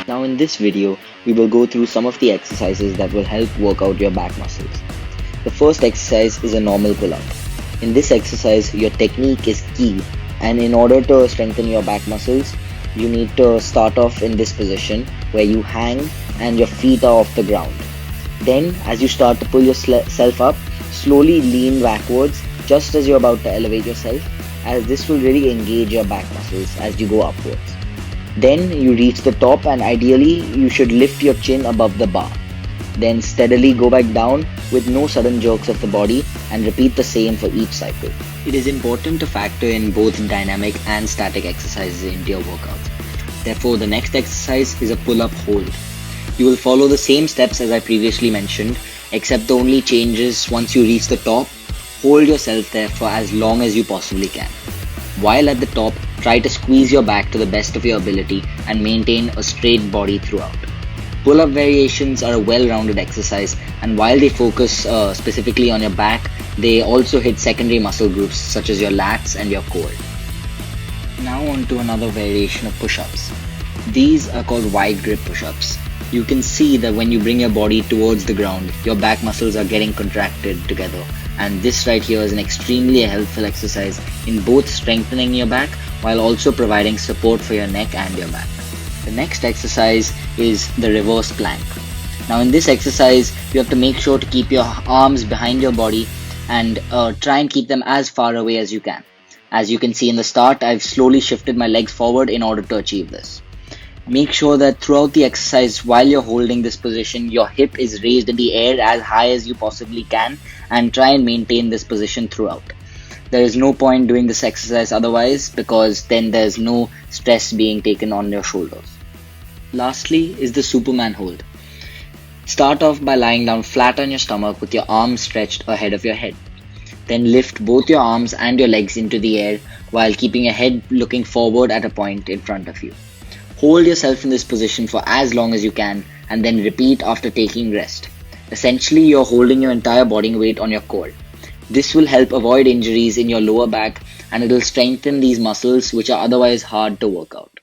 Now in this video, we will go through some of the exercises that will help work out your back muscles. The first exercise is a normal pull-up. In this exercise, your technique is key, and in order to strengthen your back muscles, you need to start off in this position where you hang and your feet are off the ground. Then, as you start to pull yourself up, slowly lean backwards just as you're about to elevate yourself, as this will really engage your back muscles as you go upwards. Then you reach the top, and ideally you should lift your chin above the bar. Then steadily go back down with no sudden jerks of the body and repeat the same for each cycle. It is important to factor in both dynamic and static exercises into your workout. Therefore, the next exercise is a pull-up hold. You will follow the same steps as I previously mentioned, except the only change is once you reach the top, hold yourself there for as long as you possibly can. While at the top, try to squeeze your back to the best of your ability and maintain a straight body throughout. Pull-up variations are a well-rounded exercise, and while they focus specifically on your back, they also hit secondary muscle groups such as your lats and your core. Now on to another variation of push-ups. These are called wide grip push-ups. You can see that when you bring your body towards the ground, your back muscles are getting contracted together, and this right here is an extremely helpful exercise in both strengthening your back while also providing support for your neck and your back. The next exercise is the reverse plank. Now in this exercise, you have to make sure to keep your arms behind your body and try and keep them as far away as you can. As you can see in the start, I've slowly shifted my legs forward in order to achieve this. Make sure that throughout the exercise, while you're holding this position, your hip is raised in the air as high as you possibly can, and try and maintain this position throughout. There is no point doing this exercise otherwise, because then there's no stress being taken on your shoulders. Lastly is the Superman hold. Start off by lying down flat on your stomach with your arms stretched ahead of your head. Then lift both your arms and your legs into the air while keeping your head looking forward at a point in front of you. Hold yourself in this position for as long as you can, and then repeat after taking rest. Essentially, you're holding your entire body weight on your core. This will help avoid injuries in your lower back, and it will strengthen these muscles which are otherwise hard to work out.